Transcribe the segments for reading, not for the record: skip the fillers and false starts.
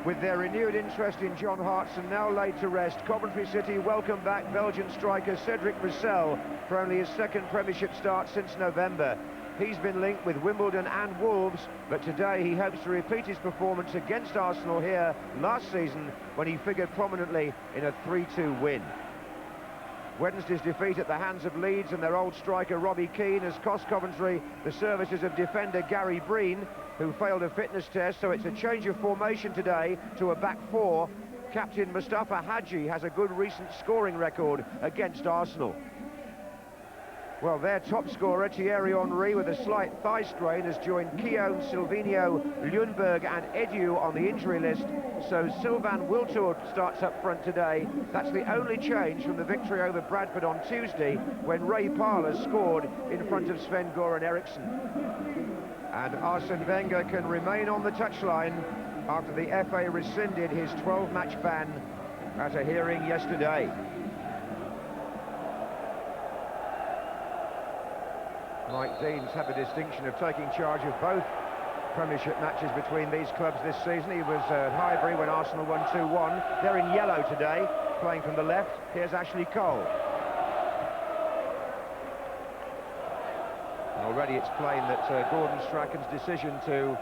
With their renewed interest in John Hartson now laid to rest, Coventry City welcome back Belgian striker Cedric Roussel for only his second Premiership start since November. He's been linked with Wimbledon and Wolves, but today he hopes to repeat his performance against Arsenal here last season when he figured prominently in a 3-2 win. Wednesday's defeat at the hands of Leeds and their old striker Robbie Keane has cost Coventry the services of defender Gary Breen, who failed a fitness test, so it's a change of formation today to a back four. Captain Mustafa Hadji has a good recent scoring record against Arsenal. Well, their top scorer, Thierry Henry, with a slight thigh strain, has joined Keown, Silvinho, Ljungberg and Edu on the injury list, so Sylvain Wiltord starts up front today. That's the only change from the victory over Bradford on Tuesday, when Ray Parlour scored in front of Sven-Göran Eriksson. And Arsene Wenger can remain on the touchline after the FA rescinded his 12-match ban at a hearing yesterday. Mike Dean's had the distinction of taking charge of both Premiership matches between these clubs this season. He was at Highbury when Arsenal won 2-1. They're in yellow today, playing from the left. Here's Ashley Cole. And already it's plain that Gordon Strachan's decision to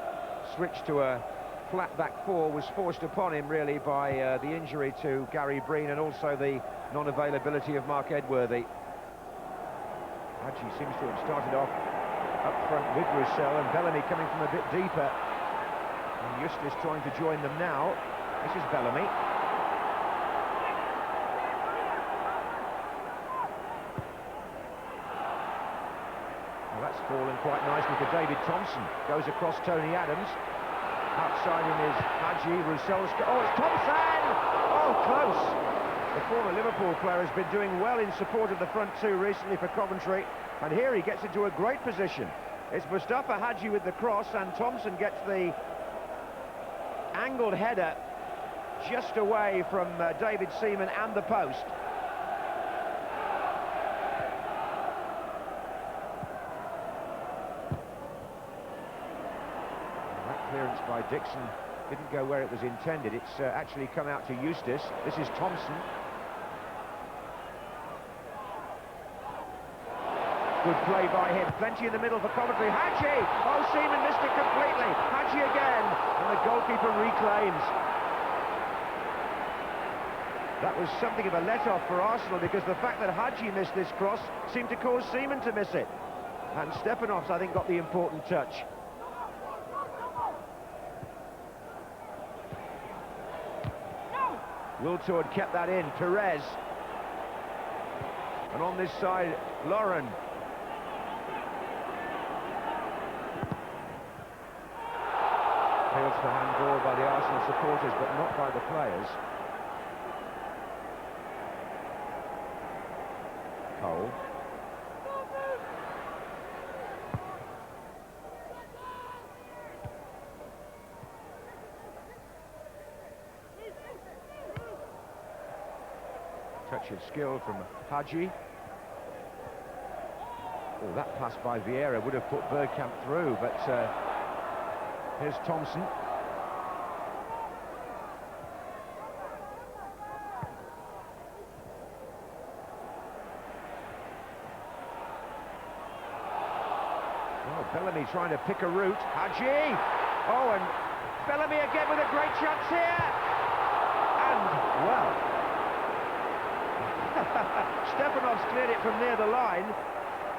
switch to a flat back four was forced upon him really by the injury to Gary Breen and also the non-availability of Mark Edworthy. Hadji seems to have started off up front with Roussel, and Bellamy coming from a bit deeper. And Eustace trying to join them now. This is Bellamy. Well, that's fallen quite nicely for David Thompson. Goes across Tony Adams. Outside him is Hadji. Roussel's... Oh, it's Thompson! Oh, close! The former Liverpool player has been doing well in support of the front two recently for Coventry, and here he gets into a great position. It's Mustafa Hadji with the cross, and Thompson gets the angled header just away from David Seaman and the post. And that clearance by Dixon didn't go where it was intended. It's actually come out to Eustace. This is Thompson. Good play by him. Plenty in the middle for Coventry. Hadji! Oh, Seaman missed it completely. Hadji again. And the goalkeeper reclaims. That was something of a let-off for Arsenal, because the fact that Hadji missed this cross seemed to cause Seaman to miss it. And Stepanovs, I think, got the important touch. Wiltord kept that in. Perez. And on this side, Lauren. Appeals for handball by the Arsenal supporters, but not by the players. Cole. Touch of skill from Hadji. Oh, that pass by Vieira would have put Bergkamp through, but here's Thompson. Oh, Bellamy trying to pick a route. Hadji! Oh, and Bellamy again with a great chance here! And, well... Stepanovs cleared it from near the line.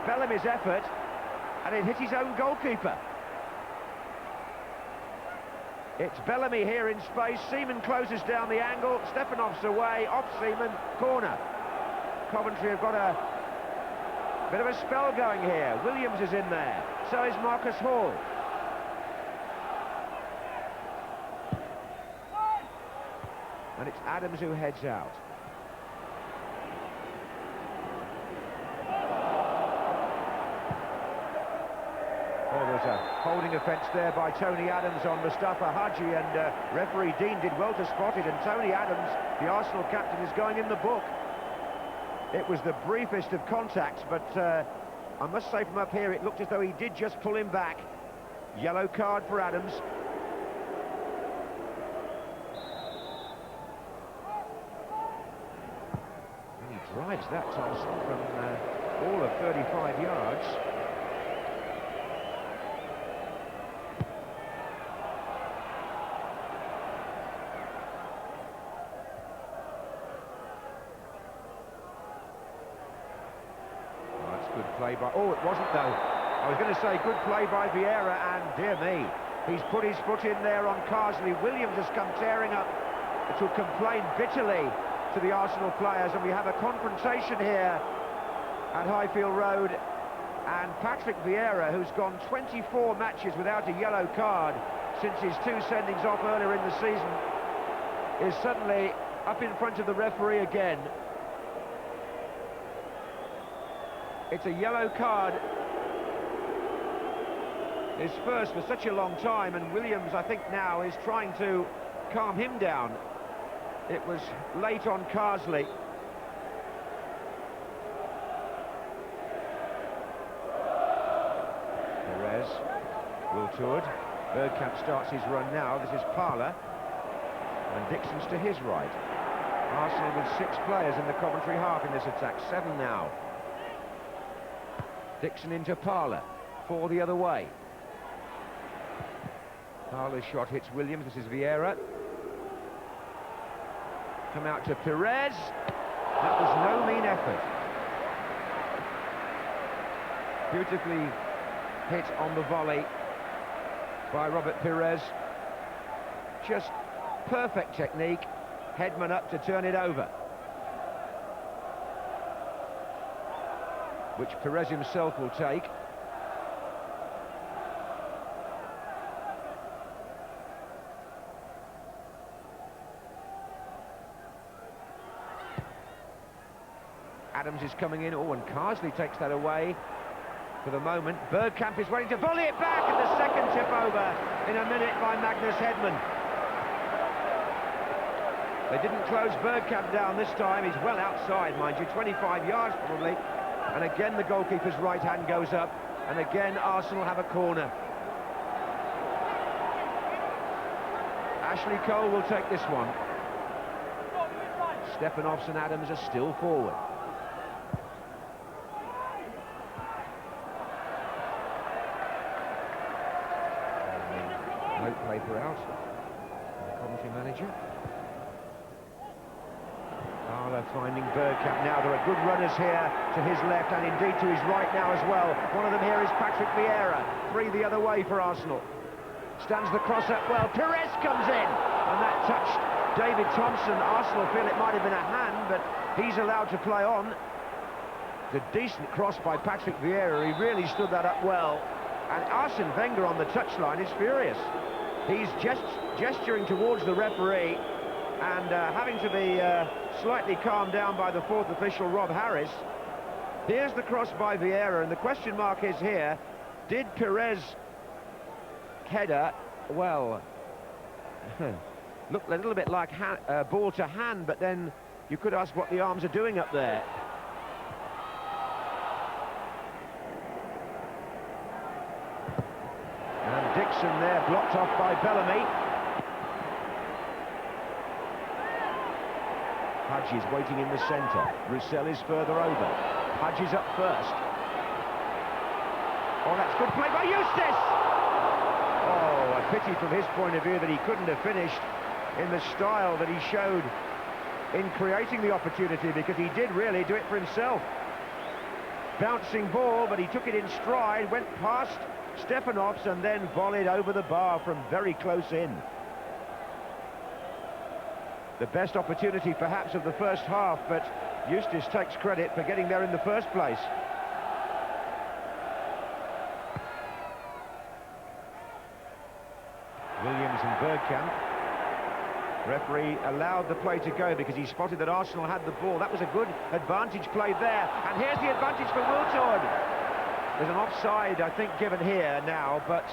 Bellamy's effort, and it hit his own goalkeeper. It's Bellamy here in space. Seaman closes down the angle. Stepanovs away, off Seaman, corner. Coventry have got a bit of a spell going here. Williams is in there. So is Marcus Hall. And it's Adams who heads out. Oh, there's a holding offence there by Tony Adams on Mustafa Hadji, and referee Dean did well to spot it, and Tony Adams, the Arsenal captain, is going in the book. It was the briefest of contacts, but I must say from up here it looked as though he did just pull him back. Yellow card for Adams. Drives that, Thompson, from all of 35 yards. Oh, that's good play by... Oh, it wasn't, though. I was going to say good play by Vieira, and dear me, he's put his foot in there on Carsley. Williams has come tearing up to complain bitterly to the Arsenal players, and we have a confrontation here at Highfield Road, and Patrick Vieira, who's gone 24 matches without a yellow card since his 2 sendings off earlier in the season, is suddenly up in front of the referee again. It's a yellow card, his first for such a long time, and Williams, I think now, is trying to calm him down. It was late on Carsley. Perez, Wiltord. Bergkamp starts his run now. This is Parler. And Dixon's to his right. Arsenal with 6 players in the Coventry half in this attack. 7 now. Dixon into Parler. 4 the other way. Parler's shot hits Williams. This is Vieira. Come out to Perez. That was no mean effort. Beautifully hit on the volley by Robert Perez. Just perfect technique. Headman up to turn it over, which Perez himself will take. Adams is coming in. Oh, and Carsley takes that away for the moment. Bergkamp is waiting to volley it back, and the second tip over in a minute by Magnus Hedman. They didn't close Bergkamp down this time. He's well outside, mind you, 25 yards probably. And again the goalkeeper's right hand goes up, and again Arsenal have a corner. Ashley Cole will take this one. Stepanovs and Adams are still forward. Note paper out, the Coventry manager. Parler finding Bergkamp now. There are good runners here to his left and indeed to his right now as well. One of them here is Patrick Vieira. 3 the other way for Arsenal. Stands the cross up well. Perez comes in, and that touched David Thompson. Arsenal feel it might have been a hand, but he's allowed to play on. The decent cross by Patrick Vieira. He really stood that up well. And Arsene Wenger on the touchline is furious. He's just gesturing towards the referee and having to be slightly calmed down by the 4th official, Rob Harris. Here's the cross by Vieira, and the question mark is here, did Perez header, well, looked a little bit like ball to hand, but then you could ask what the arms are doing up there. And Dixon there, blocked off by Bellamy. Hudge is waiting in the centre. Roussel is further over. Hudge is up first. Oh, that's good play by Eustace! Oh, a pity from his point of view that he couldn't have finished in the style that he showed in creating the opportunity, because he did really do it for himself. Bouncing ball, but he took it in stride, went past Stepanovs and then volleyed over the bar from very close in. The best opportunity perhaps of the first half, but Eustace takes credit for getting there in the first place. Williams and Bergkamp. Referee allowed the play to go because he spotted that Arsenal had the ball. That was a good advantage play there, and here's the advantage for Wiltord. There's an offside, I think, given here now, but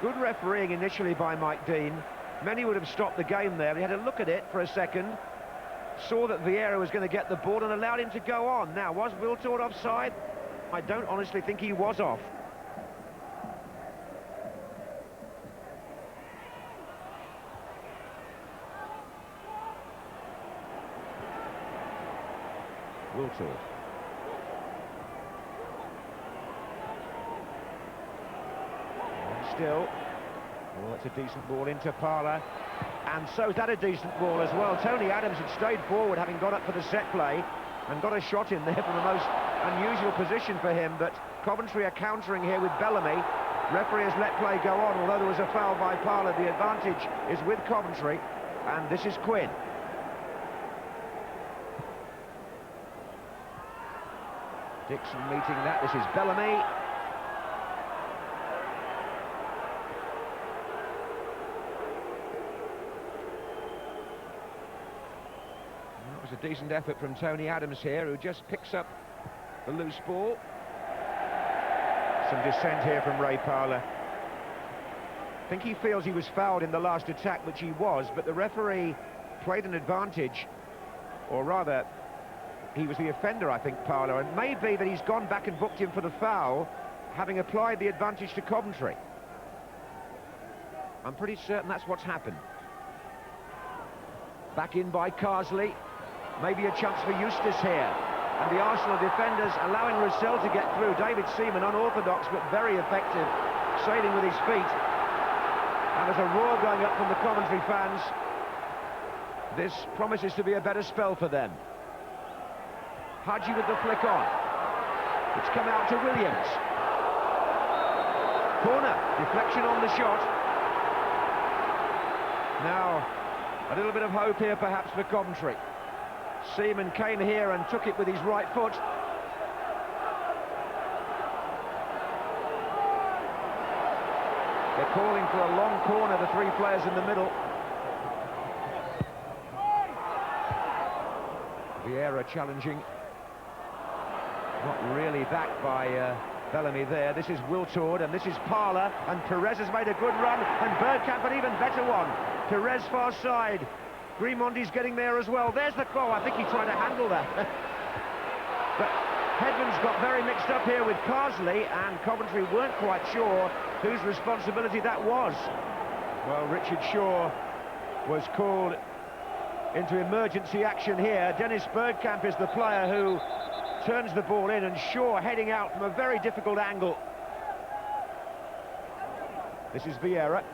good refereeing initially by Mike Dean. Many would have stopped the game there. He had a look at it for a second, saw that Vieira was going to get the ball and allowed him to go on. Now, was Wiltord offside? I don't honestly think he was off. Wiltord. Still, well, it's a decent ball into Parlour, and so's that a decent ball as well. Tony Adams had stayed forward, having got up for the set play, and got a shot in there from a most unusual position for him, but Coventry are countering here with Bellamy. Referee has let play go on, although there was a foul by Parlour. The advantage is with Coventry, and this is Quinn. Dixon meeting that, this is Bellamy. That was a decent effort from Tony Adams here, who just picks up the loose ball. Some dissent here from Ray Parlour. I think he feels he was fouled in the last attack, which he was, but the referee played an advantage, or rather, he was the offender, I think, Parlour, and maybe that he's gone back and booked him for the foul, having applied the advantage to Coventry. I'm pretty certain that's what's happened. Back in by Carsley. Maybe a chance for Eustace here. And the Arsenal defenders allowing Russell to get through. David Seaman, unorthodox but very effective, sailing with his feet. And there's a roar going up from the Coventry fans. This promises to be a better spell for them. Hadji with the flick on. It's come out to Williams. Corner, deflection on the shot. Now, a little bit of hope here perhaps for Coventry. Seaman came here and took it with his right foot. They're calling for a long corner, the three players in the middle. Vieira challenging. Not really backed by Bellamy there. This is Wiltord and this is Parlour, and Perez has made a good run, and Bergkamp an even better one. Perez far side. Grimondi's getting there as well. There's the goal. I think he tried to handle that. But Hedman's got very mixed up here with Carsley, and Coventry weren't quite sure whose responsibility that was. Well, Richard Shaw was called into emergency action here. Dennis Bergkamp is the player who turns the ball in, and Shaw heading out from a very difficult angle. This is Vieira.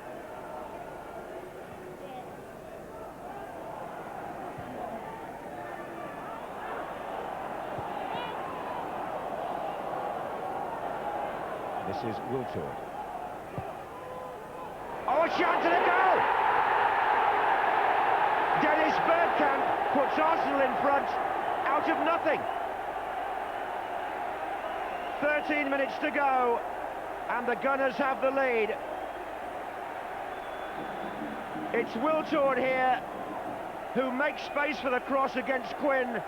This is Wiltord. Oh, a shot to the goal! Dennis Bergkamp puts Arsenal in front out of nothing. 13 minutes to go, and the Gunners have the lead. It's Wiltord here who makes space for the cross against Quinn,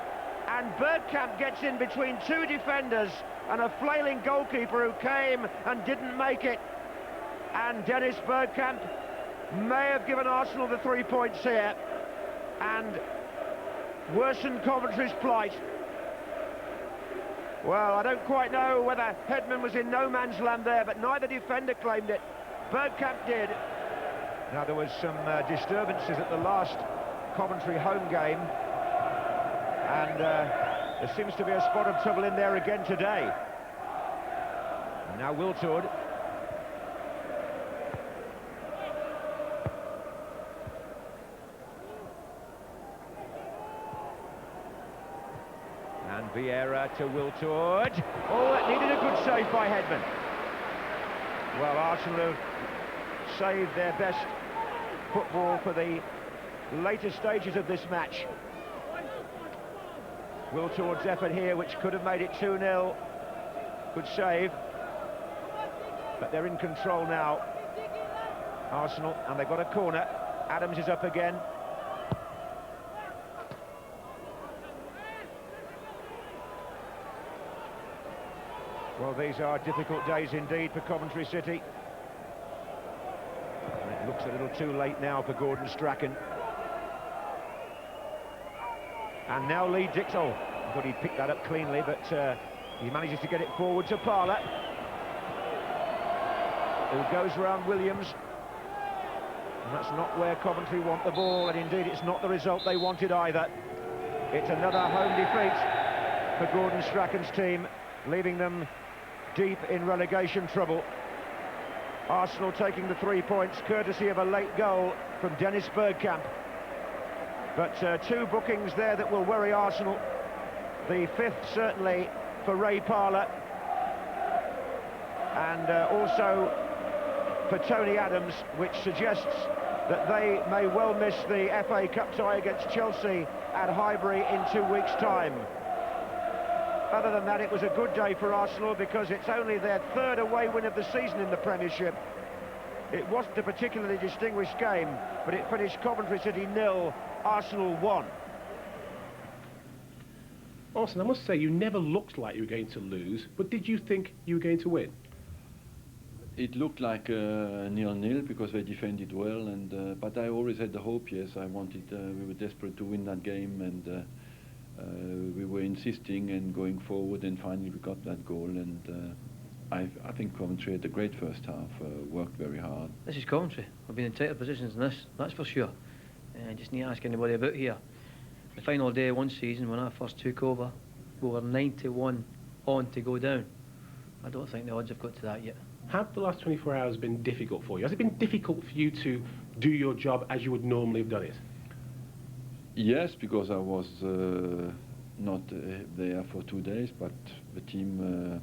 and Bergkamp gets in between two defenders and a flailing goalkeeper who came and didn't make it. And Dennis Bergkamp may have given Arsenal the 3 points here and worsened Coventry's plight. Well, I don't quite know whether Hedman was in no man's land there, but neither defender claimed it. Bergkamp did. Now, there was some disturbances at the last Coventry home game, and there seems to be a spot of trouble in there again today. And now Wiltord. And Vieira to Wiltord. Oh, that needed a good save by Hedman. Well, Arsenal have saved their best football for the later stages of this match. Wiltord's effort here, which could have made it 2-0. Good save. But they're in control now, Arsenal, and they've got a corner. Adams is up again. Well, these are difficult days indeed for Coventry City. And it looks a little too late now for Gordon Strachan. And now Lee Dixon. Oh, I thought he'd picked that up cleanly, but he manages to get it forward to Parlour, who goes round Williams. And that's not where Coventry want the ball, and indeed it's not the result they wanted either. It's another home defeat. for Gordon Strachan's team, leaving them deep in relegation trouble. Arsenal taking the 3 points courtesy of a late goal from Dennis Bergkamp. But two bookings there that will worry Arsenal. The fifth certainly for Ray Parlour, and also for Tony Adams, which suggests that they may well miss the FA Cup tie against Chelsea at Highbury in 2 weeks' time. Other than that, it was a good day for Arsenal because it's only their third away win of the season in the Premiership. It wasn't a particularly distinguished game, but it finished Coventry City 0, Arsenal 1. Austin, I must say, you never looked like you were going to lose, but did you think you were going to win? It looked like 0-0 because they defended well, and but I always had the hope. Yes, I wanted. We were desperate to win that game, and we were insisting and going forward, and finally we got that goal. And I think Coventry had a great first half. Worked very hard. This is Coventry. We've been in tighter positions than this, that's for sure. Just need to ask anybody about here. The final day one season, when I first took over, we were 91 on to go down. I don't think the odds have got to that yet. Have the last 24 hours been difficult for you? Has it been difficult for you to do your job as you would normally have done it? Yes, because I was not there for 2 days, but the team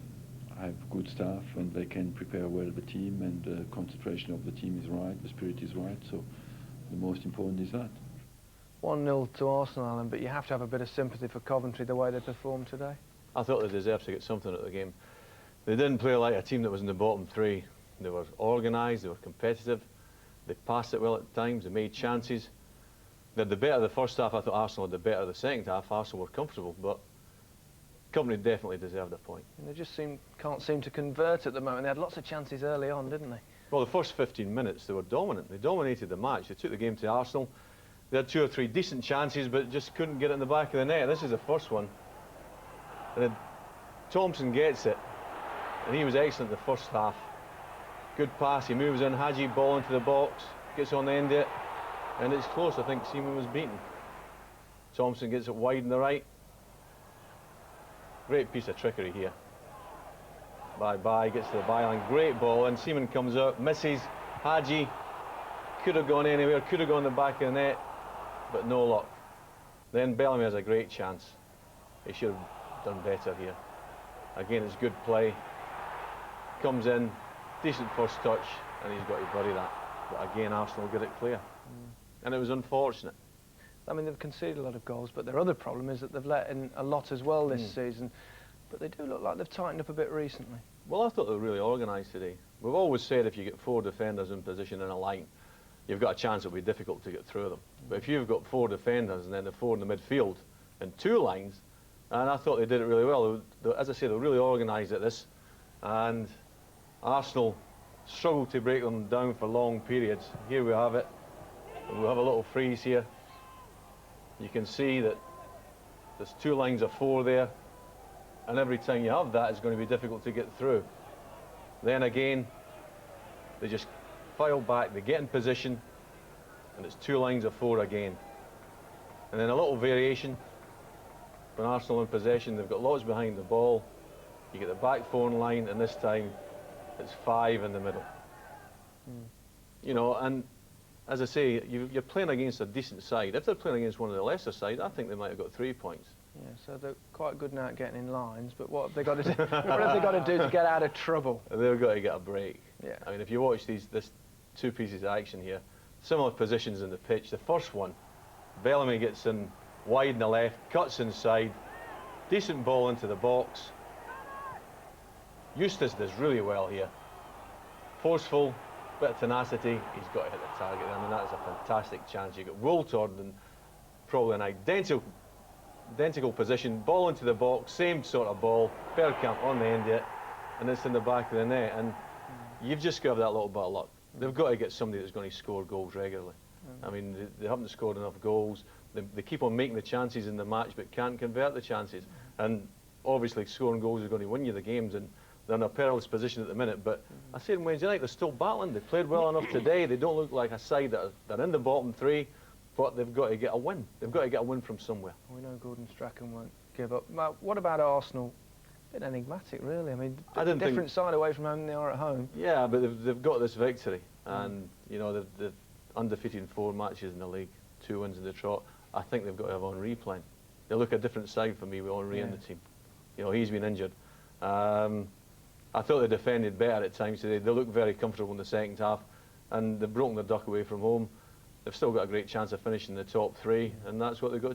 have good staff and they can prepare well the team, and the concentration of the team is right, the spirit is right, so the most important is that. 1-0 to Arsenal, Alan, but you have to have a bit of sympathy for Coventry the way they performed today. I thought they deserved to get something out of the game. They didn't play like a team that was in the bottom three. They were organised, they were competitive, they passed it well at times, they made chances. They had the better of the first half. I thought Arsenal had the better of the second half. Arsenal were comfortable, but Coventry definitely deserved a point. And they just can't seem to convert at the moment. They had lots of chances early on, didn't they? Well, the first 15 minutes they were dominant. They dominated the match. They took the game to Arsenal. They had 2 or 3 decent chances, but just couldn't get it in the back of the net. This is the first one. And then Thompson gets it, and he was excellent the first half. Good pass, he moves in, Hadji, ball into the box, gets on the end of it, and it's close. I think Seaman was beaten. Thompson gets it wide in the right. Great piece of trickery here. Bye-bye, gets to the byline, great ball, and Seaman comes out, misses. Hadji could have gone anywhere, could have gone in the back of the net, but no luck. Then Bellamy has a great chance. He should have done better here. Again, it's good play. Comes in, decent first touch, and he's got to bury that. But again, Arsenal get it clear. And it was unfortunate. I mean, they've conceded a lot of goals, but their other problem is that they've let in a lot as well this season. But they do look like they've tightened up a bit recently. Well, I thought they were really organised today. We've always said if you get 4 defenders in position in a line, you've got a chance it'll be difficult to get through them. But if you've got 4 defenders and then the 4 in the midfield and 2 lines, and I thought they did it really well. As I say, they're really organised at this, and Arsenal struggled to break them down for long periods. Here we have it. We'll have a little freeze here. You can see that there's 2 lines of 4 there, and every time you have that, it's going to be difficult to get through. Then again, they just file back, they get in position, and it's 2 lines of 4 again. And then a little variation. When Arsenal in possession, they've got lots behind the ball. You get the back 4 in line, and this time it's 5 in the middle. You know, and as I say, you're playing against a decent side. If they're playing against one of the lesser sides, I think they might have got 3 points. Yeah, so they're quite good now at getting in lines, but what have they got to do? What have they got to do to get out of trouble? They've got to get a break. Yeah. I mean, if you watch this 2 pieces of action here, similar positions in the pitch. The first one, Bellamy gets in wide in the left, cuts inside, decent ball into the box. Eustace does really well here. Forceful, bit of tenacity, he's got to hit the target. I mean, that is a fantastic chance. You've got Wooltord in probably an identical position, ball into the box, same sort of ball, Bergkamp on the end of it, and it's in the back of the net. And you've just got to have that little bit of luck. They've got to get somebody that's going to score goals regularly. I mean, they haven't scored enough goals. They keep on making the chances in the match, but can't convert the chances. And obviously, scoring goals is going to win you the games, and they're in a perilous position at the minute. But I said on Wednesday night, they're still battling. They played well enough today. They don't look like a side that they're in the bottom 3, but they've got to get a win. They've got to get a win from somewhere. We know Gordon Strachan won't give up. What about Arsenal? A bit enigmatic, really. I mean, I a didn't think- different side away from home than they are at home. Yeah, but they've got this victory, and you know they're undefeated in 4 matches in the league, 2 wins in the trot. I think they've got to have Henri playing. They look a different side for me with Henri in the team. You know, he's been injured. I thought they defended better at times today. They looked very comfortable in the second half, and they've broken their duck away from home. They've still got a great chance of finishing in the top 3, and that's what they've got